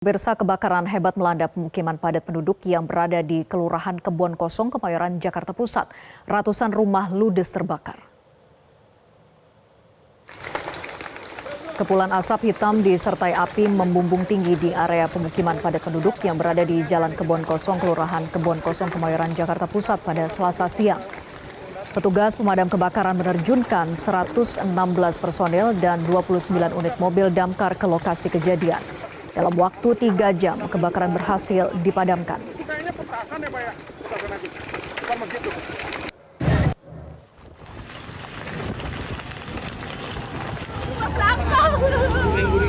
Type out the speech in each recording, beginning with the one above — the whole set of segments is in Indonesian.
Pemirsa, kebakaran hebat melanda pemukiman padat penduduk yang berada di Kelurahan Kebon Kosong, Kemayoran, Jakarta Pusat. Ratusan rumah ludes terbakar. Kepulan asap hitam disertai api membumbung tinggi di area pemukiman padat penduduk yang berada di Jalan Kebon Kosong, Kelurahan Kebon Kosong, Kemayoran, Jakarta Pusat pada Selasa siang. Petugas pemadam kebakaran menerjunkan 116 personel dan 29 unit mobil damkar ke lokasi kejadian. Dalam waktu 3 jam, kebakaran berhasil dipadamkan.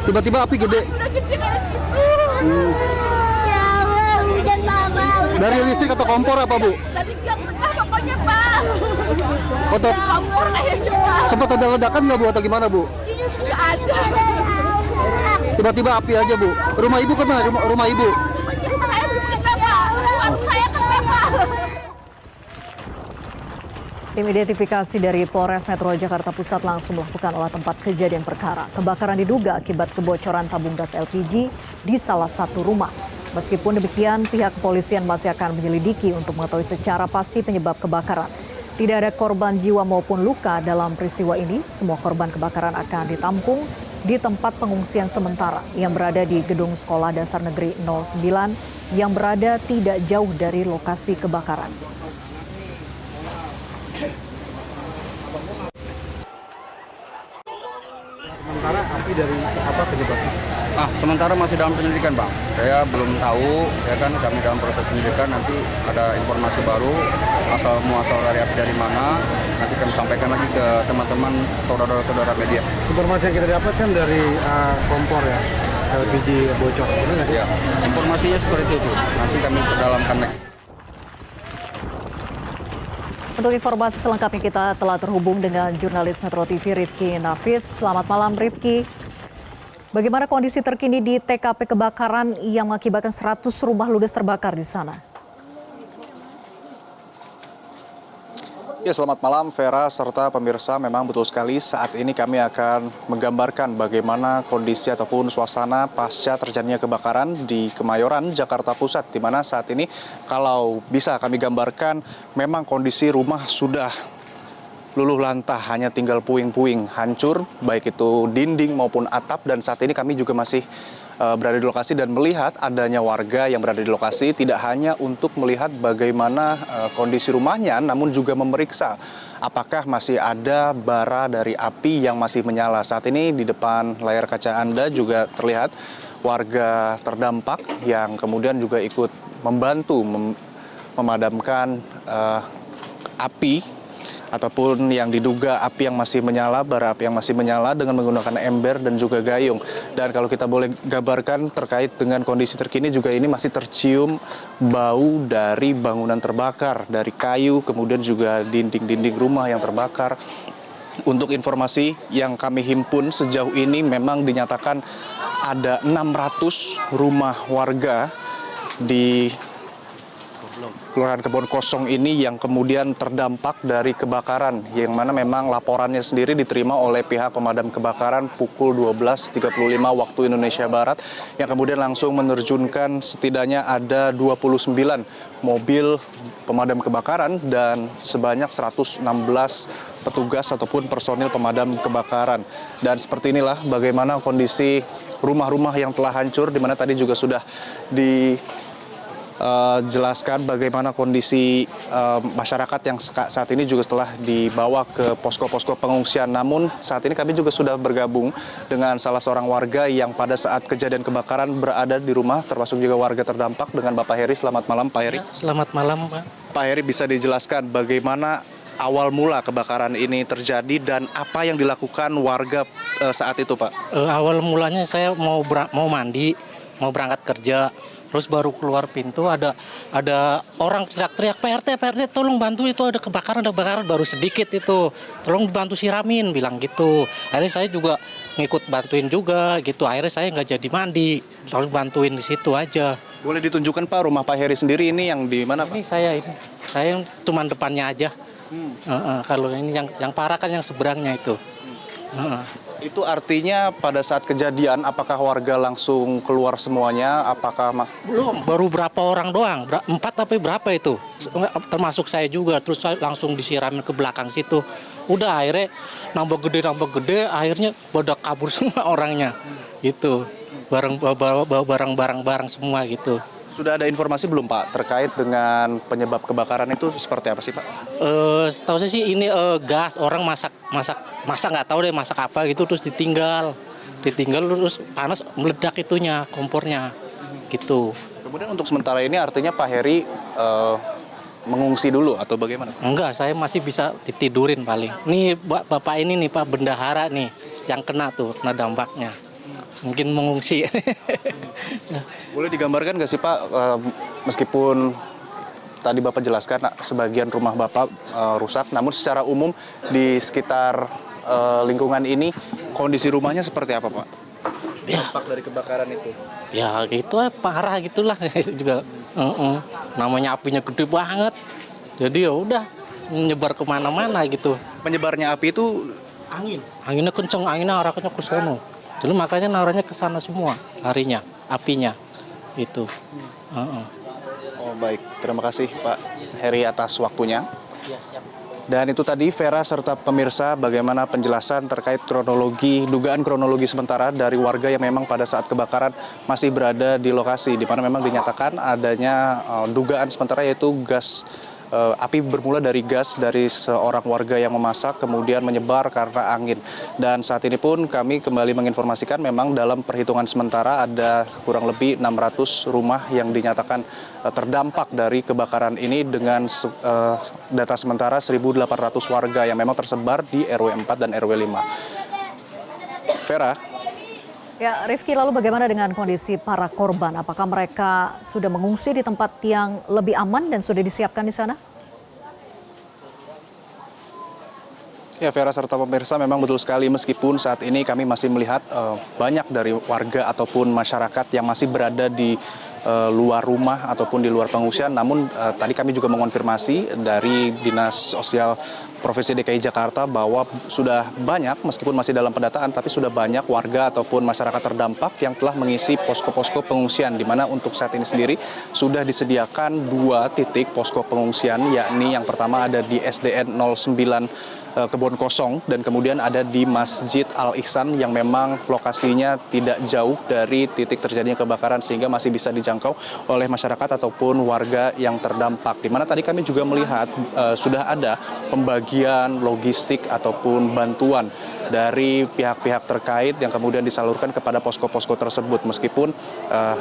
Tiba-tiba api gede. Dari listrik atau kompor apa, Bu? Dari tengah pokoknya, Pak. Atau Kompor akhirnya, Pak. sempat ada ledakan nggak, Bu, atau gimana, Bu? Ini sudah ada. Tiba-tiba api aja, Bu. Rumah Ibu kena, rumah Ibu. Rumah saya belum kena, Pak. Suami saya kena, Pak. Tim identifikasi dari Polres Metro Jakarta Pusat langsung melakukan olah tempat kejadian perkara. Kebakaran diduga akibat kebocoran tabung gas LPG di salah satu rumah. Meskipun demikian, pihak kepolisian masih akan menyelidiki untuk mengetahui secara pasti penyebab kebakaran. Tidak ada korban jiwa maupun luka dalam peristiwa ini. Semua korban kebakaran akan ditampung di tempat pengungsian sementara yang berada di Gedung Sekolah Dasar Negeri 09 yang berada tidak jauh dari lokasi kebakaran. Sementara api dari apa penyebabnya? Sementara masih dalam penyelidikan, Bang. Saya belum tahu, ya kan, kami dalam proses penyelidikan, nanti ada informasi baru, asal muasal dari api dari mana, nanti kami sampaikan lagi ke teman-teman, saudara-saudara media. Informasi yang kita dapatkan dari kompor ya, LPG bocor, benar nggak sih? Ya, informasinya seperti itu, nanti kami perdalamkan lagi. Untuk informasi selengkapnya kita telah terhubung dengan jurnalis Metro TV Rifki Nafis. Selamat malam, Rifki. Bagaimana kondisi terkini di TKP kebakaran yang mengakibatkan 100 rumah ludes terbakar di sana? Ya, selamat malam Vera serta pemirsa. Memang betul sekali saat ini kami akan menggambarkan bagaimana kondisi ataupun suasana pasca terjadinya kebakaran di Kemayoran, Jakarta Pusat. Di mana saat ini kalau bisa kami gambarkan memang kondisi rumah sudah luluh lantah, hanya tinggal puing-puing hancur, baik itu dinding maupun atap. Dan saat ini kami juga masih berada di lokasi dan melihat adanya warga yang berada di lokasi, tidak hanya untuk melihat bagaimana kondisi rumahnya, namun juga memeriksa apakah masih ada bara dari api yang masih menyala. Saat ini di depan layar kaca Anda juga terlihat warga terdampak yang kemudian juga ikut membantu memadamkan api ataupun yang diduga api yang masih menyala, bara api yang masih menyala dengan menggunakan ember dan juga gayung. Dan kalau kita boleh gambarkan terkait dengan kondisi terkini juga ini masih tercium bau dari bangunan terbakar, dari kayu, kemudian juga dinding-dinding rumah yang terbakar. Untuk informasi yang kami himpun sejauh ini memang dinyatakan ada 600 rumah warga di Kelurahan Kebon Kosong ini yang kemudian terdampak dari kebakaran, yang mana memang laporannya sendiri diterima oleh pihak pemadam kebakaran pukul 12.35 waktu Indonesia Barat, yang kemudian langsung menerjunkan setidaknya ada 29 mobil pemadam kebakaran dan sebanyak 116 petugas ataupun personil pemadam kebakaran. Dan seperti inilah bagaimana kondisi rumah-rumah yang telah hancur, di mana tadi juga sudah jelaskan bagaimana kondisi masyarakat yang saat ini juga telah dibawa ke posko-posko pengungsian. Namun saat ini kami juga sudah bergabung dengan salah seorang warga yang pada saat kejadian kebakaran berada di rumah, termasuk juga warga terdampak, dengan Bapak Heri. Selamat malam, Pak Heri. Ya, selamat malam, Pak. Pak Heri, bisa dijelaskan bagaimana awal mula kebakaran ini terjadi dan apa yang dilakukan warga saat itu, Pak? Awal mulanya saya mau mandi, mau berangkat kerja. Terus baru keluar pintu ada orang teriak-teriak, PRT, tolong bantu, itu ada kebakaran, baru sedikit itu. Tolong dibantu siramin, bilang gitu. Akhirnya saya juga ngikut bantuin juga gitu. Akhirnya saya nggak jadi mandi, lalu bantuin di situ aja. Boleh ditunjukkan, Pak, rumah Pak Heri sendiri ini yang di mana, Pak? Saya yang cuma depannya aja. Kalau ini yang parah kan yang seberangnya itu. Itu artinya pada saat kejadian, apakah warga langsung keluar semuanya? Belum, baru berapa orang doang, 4 tapi berapa itu, termasuk saya juga, terus saya langsung disiramin ke belakang situ. Udah akhirnya nambah gede, akhirnya pada kabur semua orangnya, gitu. Barang-barang semua gitu. Sudah ada informasi belum Pak terkait dengan penyebab kebakaran itu seperti apa sih Pak? Tahu saya sih ini gas, orang masak nggak tahu deh masak apa gitu, terus ditinggal terus panas meledak itunya kompornya gitu. Kemudian untuk sementara ini artinya Pak Heri mengungsi dulu atau bagaimana? Enggak, saya masih bisa ditidurin paling. Nih bapak ini nih Pak bendahara nih yang kena dampaknya. Mungkin mengungsi. Boleh digambarkan nggak sih Pak, meskipun tadi Bapak jelaskan sebagian rumah Bapak rusak, namun secara umum di sekitar lingkungan ini kondisi rumahnya seperti apa Pak? Dampak dari kebakaran itu? Ya gitu parah gitulah juga. Namanya apinya gede banget, jadi ya udah menyebar kemana-mana gitu. Menyebarnya api itu Anginnya kenceng, anginnya arahnya ke sono. Jadi makanya naruhnya ke sana semua harinya, apinya itu. Oh baik, terima kasih Pak Heri atas waktunya. Ya, siap. Dan itu tadi Vera serta pemirsa bagaimana penjelasan terkait dugaan kronologi sementara dari warga yang memang pada saat kebakaran masih berada di lokasi, di mana memang dinyatakan adanya dugaan sementara yaitu api bermula dari gas dari seorang warga yang memasak kemudian menyebar karena angin. Dan saat ini pun kami kembali menginformasikan memang dalam perhitungan sementara ada kurang lebih 600 rumah yang dinyatakan terdampak dari kebakaran ini dengan data sementara 1.800 warga yang memang tersebar di RW 4 dan RW 5. Vera? Ya, Rifki, lalu bagaimana dengan kondisi para korban? Apakah mereka sudah mengungsi di tempat yang lebih aman dan sudah disiapkan di sana? Ya, Vera serta pemirsa, memang betul sekali meskipun saat ini kami masih melihat banyak dari warga ataupun masyarakat yang masih berada di luar rumah ataupun di luar pengungsian. Namun tadi kami juga mengonfirmasi dari Dinas Sosial Provinsi DKI Jakarta bahwa sudah banyak, meskipun masih dalam pendataan, tapi sudah banyak warga ataupun masyarakat terdampak yang telah mengisi posko-posko pengungsian, di mana untuk saat ini sendiri sudah disediakan 2 titik posko pengungsian, yakni yang pertama ada di SDN 09 Kebon Kosong dan kemudian ada di Masjid Al Ihsan yang memang lokasinya tidak jauh dari titik terjadinya kebakaran sehingga masih bisa dijangkau oleh masyarakat ataupun warga yang terdampak. Di mana tadi kami juga melihat sudah ada pembagian logistik ataupun bantuan dari pihak-pihak terkait yang kemudian disalurkan kepada posko-posko tersebut, meskipun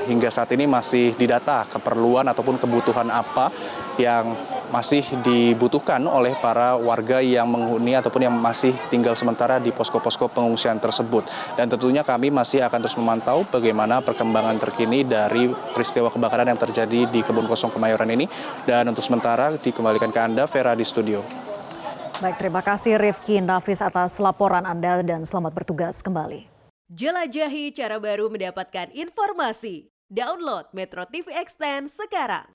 hingga saat ini masih didata keperluan ataupun kebutuhan apa yang masih dibutuhkan oleh para warga yang menghuni ataupun yang masih tinggal sementara di posko-posko pengungsian tersebut. Dan tentunya kami masih akan terus memantau bagaimana perkembangan terkini dari peristiwa kebakaran yang terjadi di Kebun Kosong Kemayoran ini. Dan untuk sementara dikembalikan ke Anda, Vera, di studio. Baik, terima kasih Rifki Nafis atas laporan Anda dan selamat bertugas kembali. Jelajahi cara baru mendapatkan informasi. Download Metro TV Extend sekarang.